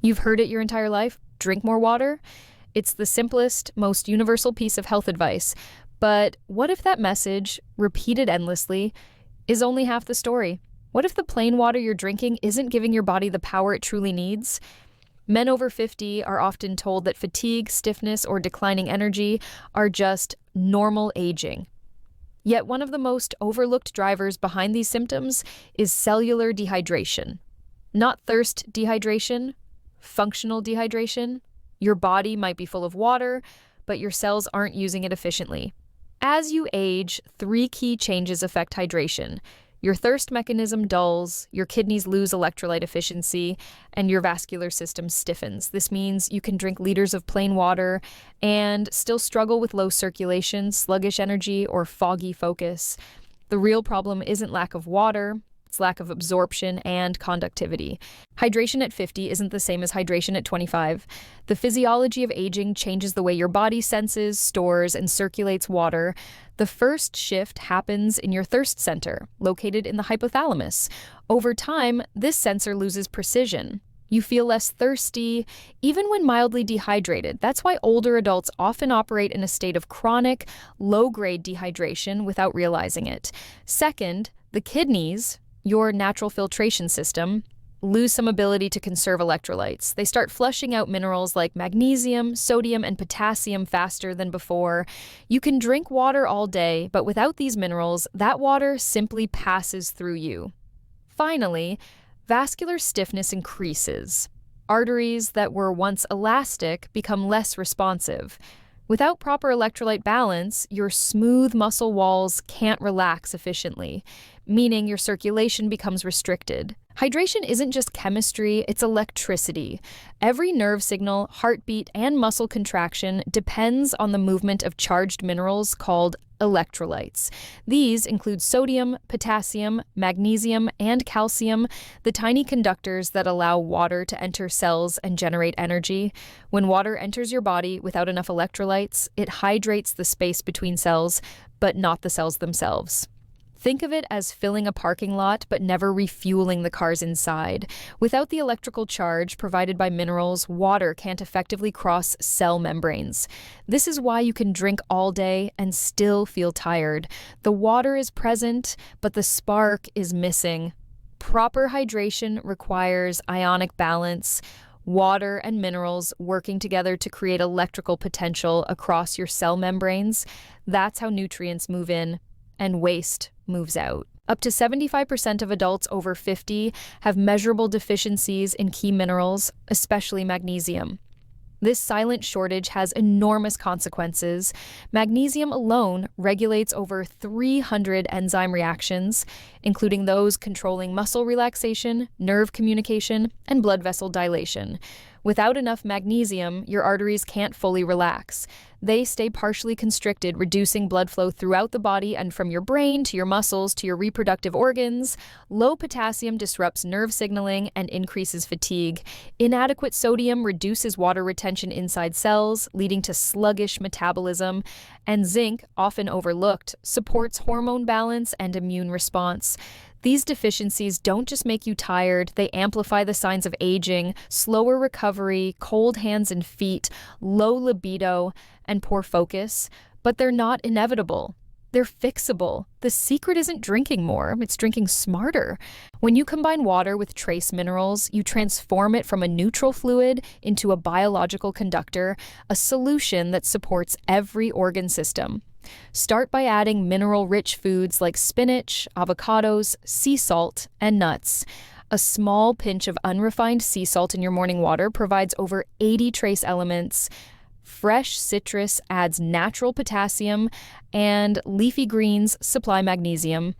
You've heard it your entire life. Drink more water. It's the simplest, most universal piece of health advice. But what if that message, repeated endlessly, is only half the story? What if the plain water you're drinking isn't giving your body the power it truly needs? Men over 50 are often told that fatigue, stiffness, or declining energy are just normal aging. Yet one of the most overlooked drivers behind these symptoms is cellular dehydration. Not thirst dehydration, functional dehydration. Your body might be full of water, but your cells aren't using it efficiently. As you age, three key changes affect hydration. Your thirst mechanism dulls, your kidneys lose electrolyte efficiency, and your vascular system stiffens. This means you can drink liters of plain water and still struggle with low circulation, sluggish energy, or foggy focus. The real problem isn't lack of water, it's lack of absorption and conductivity. Hydration at 50 isn't the same as hydration at 25. The physiology of aging changes the way your body senses, stores, and circulates water. The first shift happens in your thirst center, located in the hypothalamus. Over time, this sensor loses precision. You feel less thirsty, even when mildly dehydrated. That's why older adults often operate in a state of chronic, low-grade dehydration without realizing it. Second, the kidneys, your natural filtration system, lose some ability to conserve electrolytes. They start flushing out minerals like magnesium, sodium, and potassium faster than before. You can drink water all day, but without these minerals, that water simply passes through you. Finally, vascular stiffness increases. Arteries that were once elastic become less responsive. Without proper electrolyte balance, your smooth muscle walls can't relax efficiently, meaning your circulation becomes restricted. Hydration isn't just chemistry, it's electricity. Every nerve signal, heartbeat, and muscle contraction depends on the movement of charged minerals called electrolytes. These include sodium, potassium, magnesium, and calcium, the tiny conductors that allow water to enter cells and generate energy. When water enters your body without enough electrolytes, it hydrates the space between cells, but not the cells themselves. Think of it as filling a parking lot but never refueling the cars inside. Without the electrical charge provided by minerals, water can't effectively cross cell membranes. This is why you can drink all day and still feel tired. The water is present, but the spark is missing. Proper hydration requires ionic balance, water and minerals working together to create electrical potential across your cell membranes. That's how nutrients move in and waste moves out. Up to 75% of adults over 50 have measurable deficiencies in key minerals, especially magnesium. This silent shortage has enormous consequences. Magnesium alone regulates over 300 enzyme reactions, including those controlling muscle relaxation, nerve communication, and blood vessel dilation. Without enough magnesium, your arteries can't fully relax. They stay partially constricted, reducing blood flow throughout the body and from your brain to your muscles to your reproductive organs. Low potassium disrupts nerve signaling and increases fatigue. Inadequate sodium reduces water retention inside cells, leading to sluggish metabolism. And zinc, often overlooked, supports hormone balance and immune response. These deficiencies don't just make you tired, they amplify the signs of aging, slower recovery, cold hands and feet, low libido, and poor focus. But they're not inevitable. They're fixable. The secret isn't drinking more, it's drinking smarter. When you combine water with trace minerals, you transform it from a neutral fluid into a biological conductor, a solution that supports every organ system. Start by adding mineral-rich foods like spinach, avocados, sea salt, and nuts. A small pinch of unrefined sea salt in your morning water provides over 80 trace elements. Fresh citrus adds natural potassium, and leafy greens supply magnesium.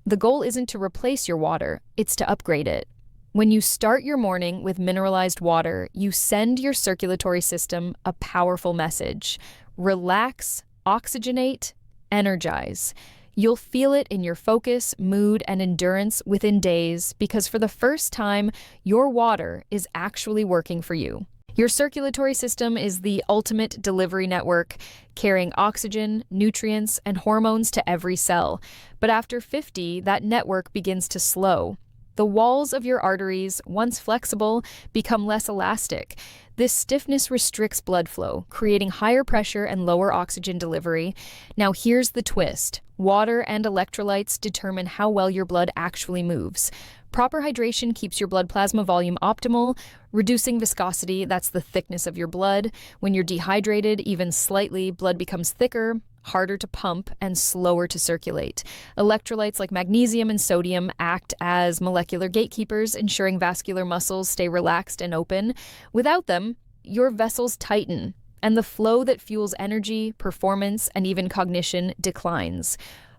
The goal isn't to replace your water, it's to upgrade it. When you start your morning with mineralized water, you send your circulatory system a powerful message. Relax, oxygenate, energize. You'll feel it in your focus, mood, and endurance within days because for the first time, your water is actually working for you. Your circulatory system is the ultimate delivery network, carrying oxygen, nutrients, and hormones to every cell. But after 50, that network begins to slow. The walls of your arteries, once flexible, become less elastic. This stiffness restricts blood flow, creating higher pressure and lower oxygen delivery. Now here's the twist. Water and electrolytes determine how well your blood actually moves. Proper hydration keeps your blood plasma volume optimal, reducing viscosity, that's the thickness of your blood. When you're dehydrated, even slightly, blood becomes thicker, harder to pump, and slower to circulate. Electrolytes like magnesium and sodium act as molecular gatekeepers, ensuring vascular muscles stay relaxed and open. Without them, your vessels tighten, and the flow that fuels energy, performance, and even cognition declines.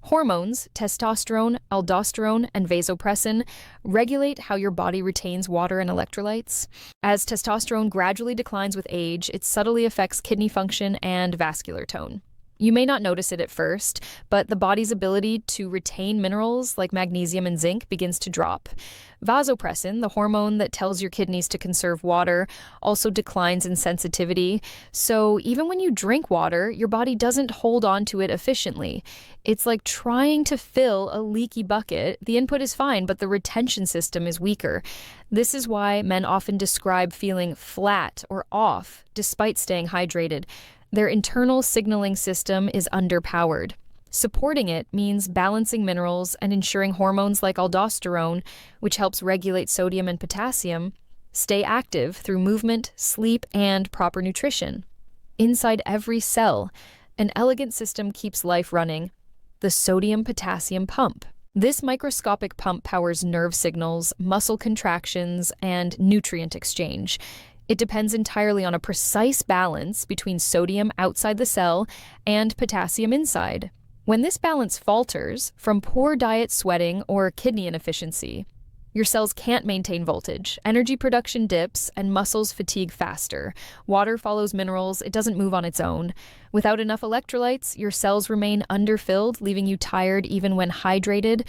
Hormones, testosterone, aldosterone, and vasopressin, regulate how your body retains water and electrolytes. As testosterone gradually declines with age, it subtly affects kidney function and vascular tone. You may not notice it at first, but the body's ability to retain minerals like magnesium and zinc begins to drop. Vasopressin, the hormone that tells your kidneys to conserve water, also declines in sensitivity. So even when you drink water, your body doesn't hold on to it efficiently. It's like trying to fill a leaky bucket. The input is fine, but the retention system is weaker. This is why men often describe feeling flat or off despite staying hydrated. Their internal signaling system is underpowered. Supporting it means balancing minerals and ensuring hormones like aldosterone, which helps regulate sodium and potassium, stay active through movement, sleep, and proper nutrition. Inside every cell, an elegant system keeps life running: the sodium-potassium pump. This microscopic pump powers nerve signals, muscle contractions, and nutrient exchange. It depends entirely on a precise balance between sodium outside the cell and potassium inside. When this balance falters from poor diet, sweating, or kidney inefficiency, your cells can't maintain voltage, energy production dips, and muscles fatigue faster. Water follows minerals, it doesn't move on its own. Without enough electrolytes, your cells remain underfilled, leaving you tired even when hydrated.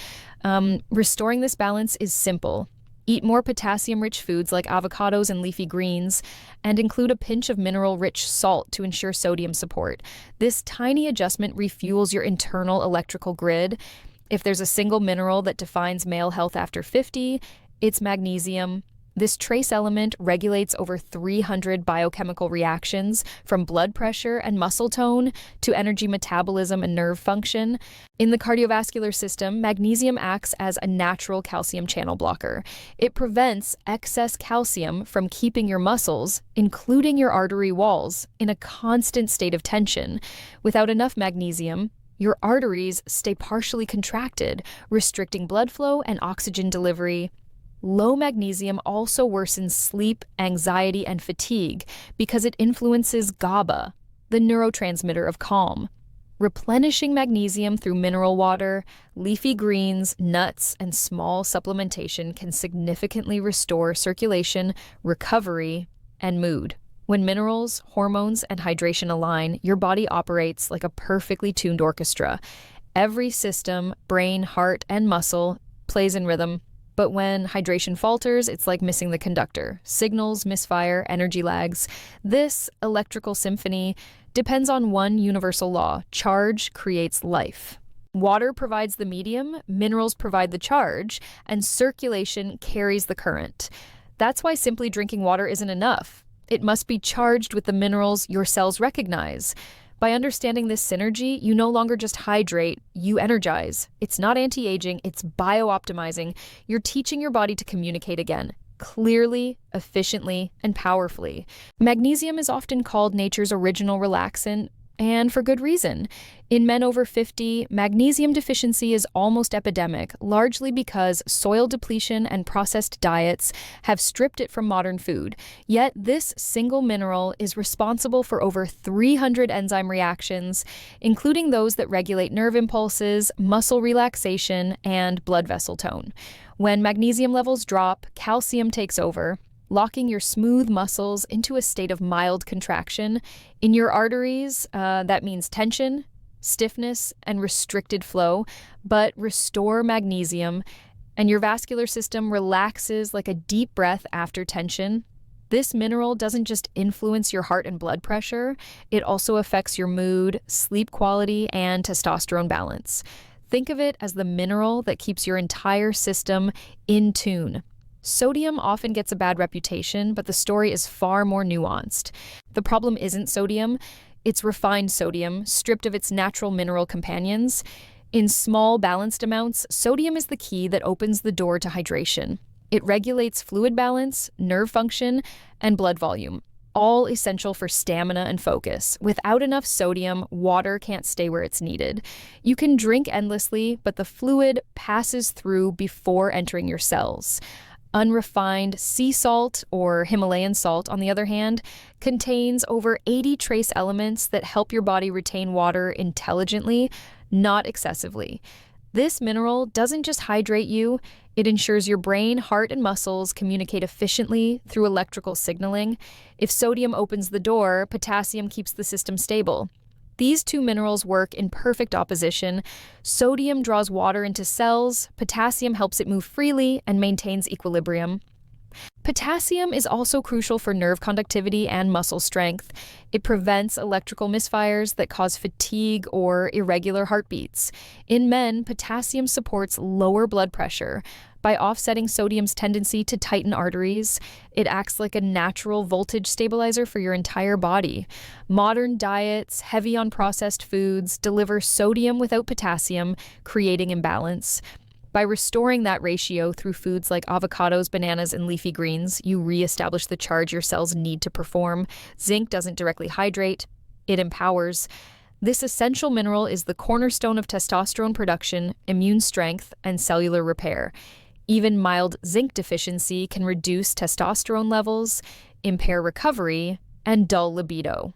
Restoring this balance is simple. Eat more potassium-rich foods like avocados and leafy greens, and include a pinch of mineral-rich salt to ensure sodium support. This tiny adjustment refuels your internal electrical grid. If there's a single mineral that defines male health after 50, it's magnesium. This trace element regulates over 300 biochemical reactions, from blood pressure and muscle tone to energy metabolism and nerve function. In the cardiovascular system, magnesium acts as a natural calcium channel blocker. It prevents excess calcium from keeping your muscles, including your artery walls, in a constant state of tension. Without enough magnesium, your arteries stay partially contracted, restricting blood flow and oxygen delivery. Low magnesium also worsens sleep, anxiety, and fatigue because it influences GABA, the neurotransmitter of calm. Replenishing magnesium through mineral water, leafy greens, nuts, and small supplementation can significantly restore circulation, recovery, and mood. When minerals, hormones, and hydration align, your body operates like a perfectly tuned orchestra. Every system, brain, heart, and muscle, plays in rhythm. But when hydration falters, it's like missing the conductor. Signals misfire, energy lags. This electrical symphony depends on one universal law: charge creates life. Water provides the medium, minerals provide the charge, and circulation carries the current. That's why simply drinking water isn't enough. It must be charged with the minerals your cells recognize. By understanding this synergy, you no longer just hydrate, you energize. It's not anti-aging, it's bio-optimizing. You're teaching your body to communicate again, clearly, efficiently, and powerfully. Magnesium is often called nature's original relaxant, and for good reason. In men over 50, magnesium deficiency is almost epidemic, largely because soil depletion and processed diets have stripped it from modern food. Yet this single mineral is responsible for over 300 enzyme reactions, including those that regulate nerve impulses, muscle relaxation, and blood vessel tone. When magnesium levels drop, calcium takes over, locking your smooth muscles into a state of mild contraction. In your arteries, that means tension, stiffness, and restricted flow, but restore magnesium, and your vascular system relaxes like a deep breath after tension. This mineral doesn't just influence your heart and blood pressure, it also affects your mood, sleep quality, and testosterone balance. Think of it as the mineral that keeps your entire system in tune. Sodium often gets a bad reputation, but the story is far more nuanced. The problem isn't sodium, it's refined sodium, stripped of its natural mineral companions. In small, balanced amounts, sodium is the key that opens the door to hydration. It regulates fluid balance, nerve function, and blood volume, all essential for stamina and focus. Without enough sodium, water can't stay where it's needed. You can drink endlessly, but the fluid passes through before entering your cells. Unrefined sea salt, or Himalayan salt, on the other hand, contains over 80 trace elements that help your body retain water intelligently, not excessively. This mineral doesn't just hydrate you, it ensures your brain, heart, and muscles communicate efficiently through electrical signaling. If sodium opens the door, potassium keeps the system stable. These two minerals work in perfect opposition. Sodium draws water into cells, potassium helps it move freely and maintains equilibrium. Potassium is also crucial for nerve conductivity and muscle strength. It prevents electrical misfires that cause fatigue or irregular heartbeats. In men, potassium supports lower blood pressure. By offsetting sodium's tendency to tighten arteries, it acts like a natural voltage stabilizer for your entire body. Modern diets, heavy on processed foods, deliver sodium without potassium, creating imbalance. By restoring that ratio through foods like avocados, bananas, and leafy greens, you reestablish the charge your cells need to perform. Zinc doesn't directly hydrate, it empowers. This essential mineral is the cornerstone of testosterone production, immune strength, and cellular repair. Even mild zinc deficiency can reduce testosterone levels, impair recovery, and dull libido.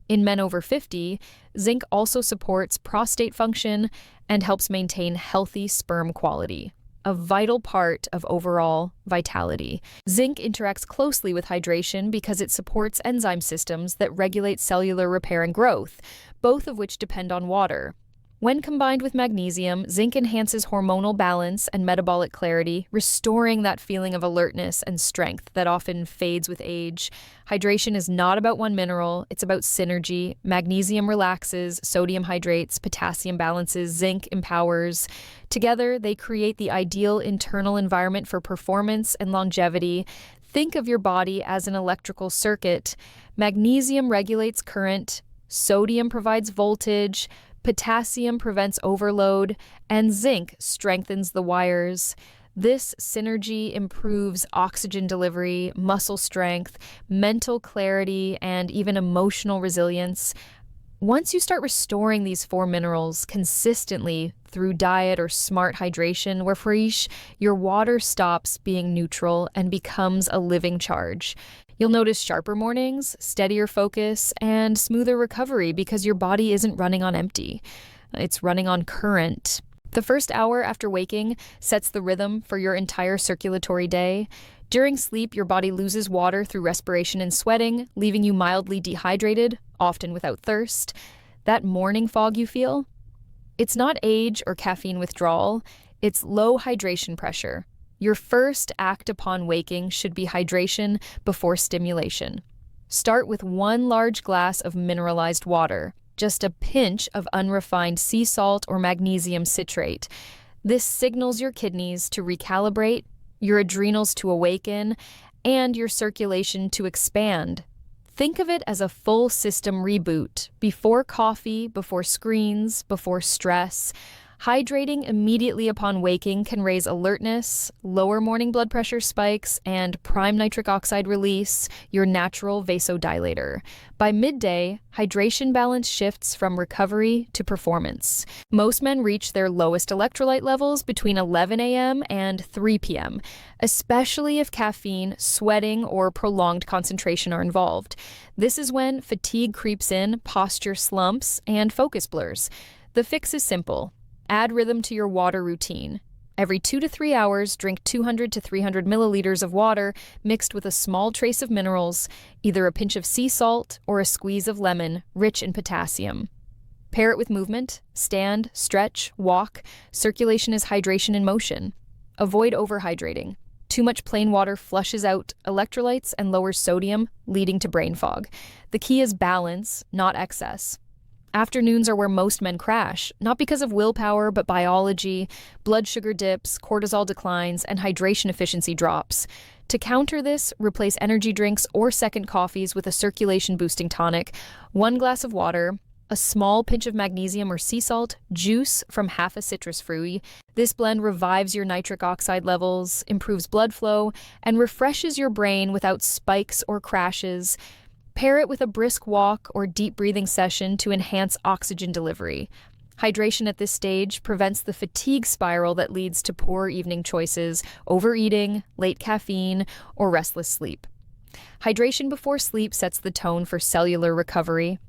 In men over 50, zinc also supports prostate function and helps maintain healthy sperm quality, a vital part of overall vitality. Zinc interacts closely with hydration because it supports enzyme systems that regulate cellular repair and growth, both of which depend on water. When combined with magnesium, zinc enhances hormonal balance and metabolic clarity, restoring that feeling of alertness and strength that often fades with age. Hydration is not about one mineral, it's about synergy. Magnesium relaxes, sodium hydrates, potassium balances, zinc empowers. Together, they create the ideal internal environment for performance and longevity. Think of your body as an electrical circuit. Magnesium regulates current, sodium provides voltage, potassium prevents overload, and zinc strengthens the wires. This synergy improves oxygen delivery, muscle strength, mental clarity, and even emotional resilience. Once you start restoring these four minerals consistently through diet or smart hydration, where Farish, your water stops being neutral and becomes a living charge. You'll notice sharper mornings, steadier focus, and smoother recovery because your body isn't running on empty. It's running on current. The first hour after waking sets the rhythm for your entire circulatory day. During sleep, your body loses water through respiration and sweating, leaving you mildly dehydrated, often without thirst. That morning fog you feel? It's not age or caffeine withdrawal, it's low hydration pressure. Your first act upon waking should be hydration before stimulation. Start with 1 large glass of mineralized water, just a pinch of unrefined sea salt or magnesium citrate. This signals your kidneys to recalibrate, your adrenals to awaken, and your circulation to expand. Think of it as a full system reboot, before coffee, before screens, before stress. Hydrating immediately upon waking can raise alertness, lower morning blood pressure spikes, and prime nitric oxide release, your natural vasodilator. By midday, hydration balance shifts from recovery to performance. Most men reach their lowest electrolyte levels between 11 a.m. and 3 p.m., especially if caffeine, sweating, or prolonged concentration are involved. This is when fatigue creeps in, posture slumps, and focus blurs. The fix is simple. Add rhythm to your water routine. Every 2 to 3 hours, drink 200 to 300 milliliters of water mixed with a small trace of minerals, either a pinch of sea salt or a squeeze of lemon, rich in potassium. Pair it with movement, stand, stretch, walk. Circulation is hydration in motion. Avoid overhydrating. Too much plain water flushes out electrolytes and lowers sodium, leading to brain fog. The key is balance, not excess. Afternoons are where most men crash, not because of willpower, but biology, blood sugar dips, cortisol declines, and hydration efficiency drops. To counter this, replace energy drinks or second coffees with a circulation-boosting tonic, 1 glass of water, a small pinch of magnesium or sea salt, juice from half a citrus fruit. This blend revives your nitric oxide levels, improves blood flow, and refreshes your brain without spikes or crashes. Pair it with a brisk walk or deep breathing session to enhance oxygen delivery. Hydration at this stage prevents the fatigue spiral that leads to poor evening choices, overeating, late caffeine, or restless sleep. Hydration before sleep sets the tone for cellular recovery.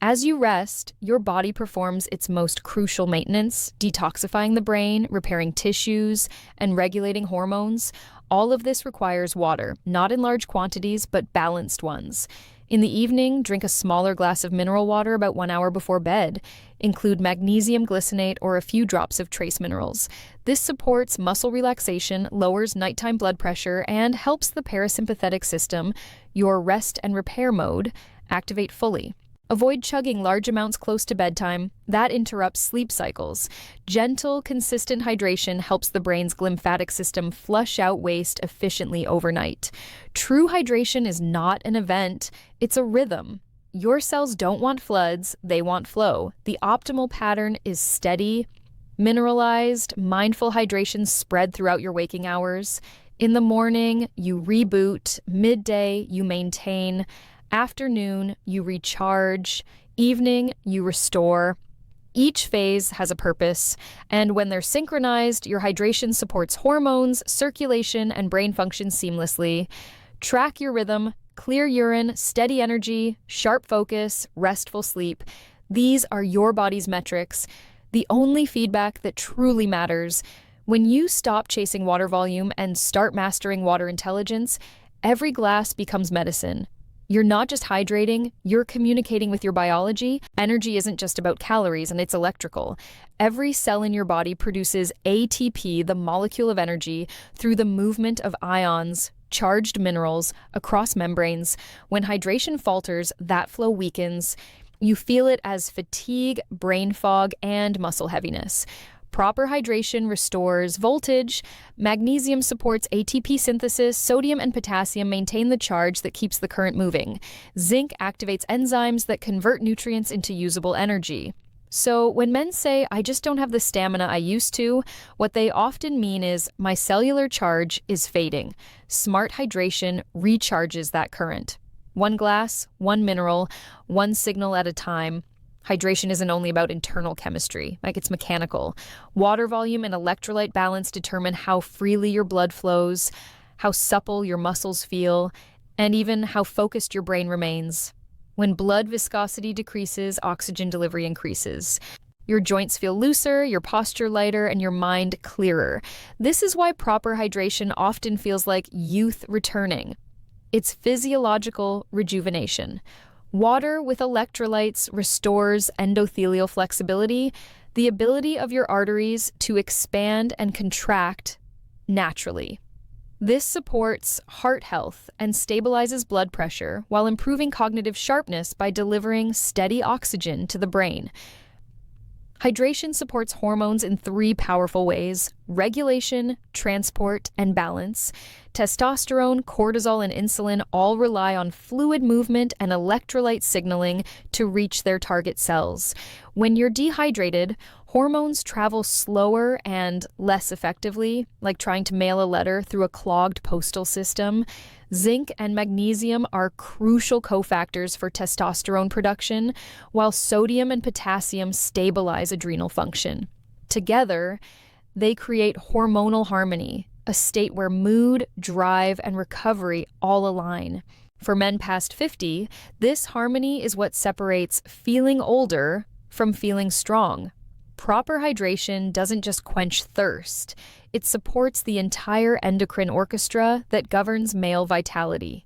As you rest, your body performs its most crucial maintenance, detoxifying the brain, repairing tissues, and regulating hormones. All of this requires water, not in large quantities, but balanced ones. In the evening, drink a smaller glass of mineral water about 1 hour before bed. Include magnesium glycinate or a few drops of trace minerals. This supports muscle relaxation, lowers nighttime blood pressure, and helps the parasympathetic system, your rest and repair mode, activate fully. Avoid chugging large amounts close to bedtime. That interrupts sleep cycles. Gentle, consistent hydration helps the brain's lymphatic system flush out waste efficiently overnight. True hydration is not an event, it's a rhythm. Your cells don't want floods, they want flow. The optimal pattern is steady, mineralized, mindful hydration spread throughout your waking hours. In the morning, you reboot. Midday, you maintain. Afternoon, you recharge. Evening, you restore. Each phase has a purpose, and when they're synchronized, your hydration supports hormones, circulation, and brain function seamlessly. Track your rhythm, clear urine, steady energy, sharp focus, restful sleep. These are your body's metrics, the only feedback that truly matters. When you stop chasing water volume and start mastering water intelligence, every glass becomes medicine. You're not just hydrating, you're communicating with your biology. Energy isn't just about calories, and it's electrical. Every cell in your body produces ATP, the molecule of energy, through the movement of ions, charged minerals, across membranes. When hydration falters, that flow weakens. You feel it as fatigue, brain fog, and muscle heaviness. Proper hydration restores voltage. Magnesium supports ATP synthesis. Sodium and potassium maintain the charge that keeps the current moving. Zinc activates enzymes that convert nutrients into usable energy. So when men say, "I just don't have the stamina I used to," what they often mean is, "My cellular charge is fading." Smart hydration recharges that current. 1 glass, 1 mineral, 1 signal at a time. Hydration isn't only about internal chemistry, like it's mechanical. Water volume and electrolyte balance determine how freely your blood flows, how supple your muscles feel, and even how focused your brain remains. When blood viscosity decreases, oxygen delivery increases. Your joints feel looser, your posture lighter, and your mind clearer. This is why proper hydration often feels like youth returning. It's physiological rejuvenation. Water with electrolytes restores endothelial flexibility, the ability of your arteries to expand and contract naturally. This supports heart health and stabilizes blood pressure while improving cognitive sharpness by delivering steady oxygen to the brain. Hydration supports hormones in 3 powerful ways: regulation, transport, and balance. Testosterone, cortisol, and insulin all rely on fluid movement and electrolyte signaling to reach their target cells. When you're dehydrated, hormones travel slower and less effectively, like trying to mail a letter through a clogged postal system. Zinc and magnesium are crucial cofactors for testosterone production, while sodium and potassium stabilize adrenal function. Together, they create hormonal harmony, a state where mood, drive, and recovery all align. For men past 50, this harmony is what separates feeling older from feeling strong. Proper hydration doesn't just quench thirst, it supports the entire endocrine orchestra that governs male vitality.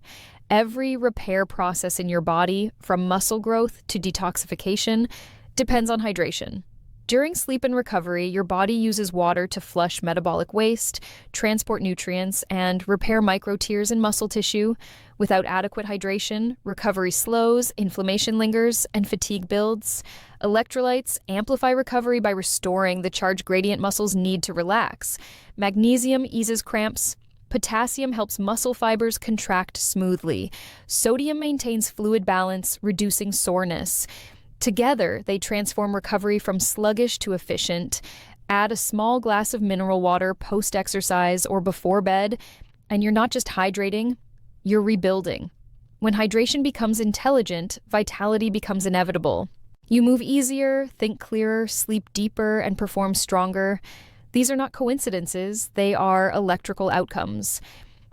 Every repair process in your body, from muscle growth to detoxification, depends on hydration. During sleep and recovery, your body uses water to flush metabolic waste, transport nutrients, and repair micro tears in muscle tissue. Without adequate hydration, recovery slows, inflammation lingers, and fatigue builds. Electrolytes amplify recovery by restoring the charge gradient muscles need to relax. Magnesium eases cramps. Potassium helps muscle fibers contract smoothly. Sodium maintains fluid balance, reducing soreness. Together, they transform recovery from sluggish to efficient. Add a small glass of mineral water post-exercise or before bed, and you're not just hydrating, you're rebuilding. When hydration becomes intelligent, vitality becomes inevitable. You move easier, think clearer, sleep deeper, and perform stronger. These are not coincidences, they are electrical outcomes.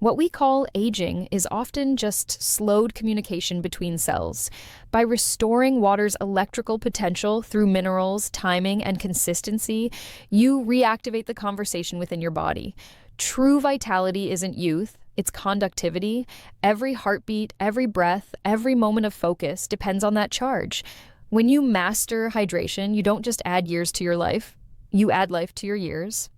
What we call aging is often just slowed communication between cells. By restoring water's electrical potential through minerals, timing, and consistency, you reactivate the conversation within your body. True vitality isn't youth, it's conductivity. Every heartbeat, every breath, every moment of focus depends on that charge. When you master hydration, you don't just add years to your life, you add life to your years.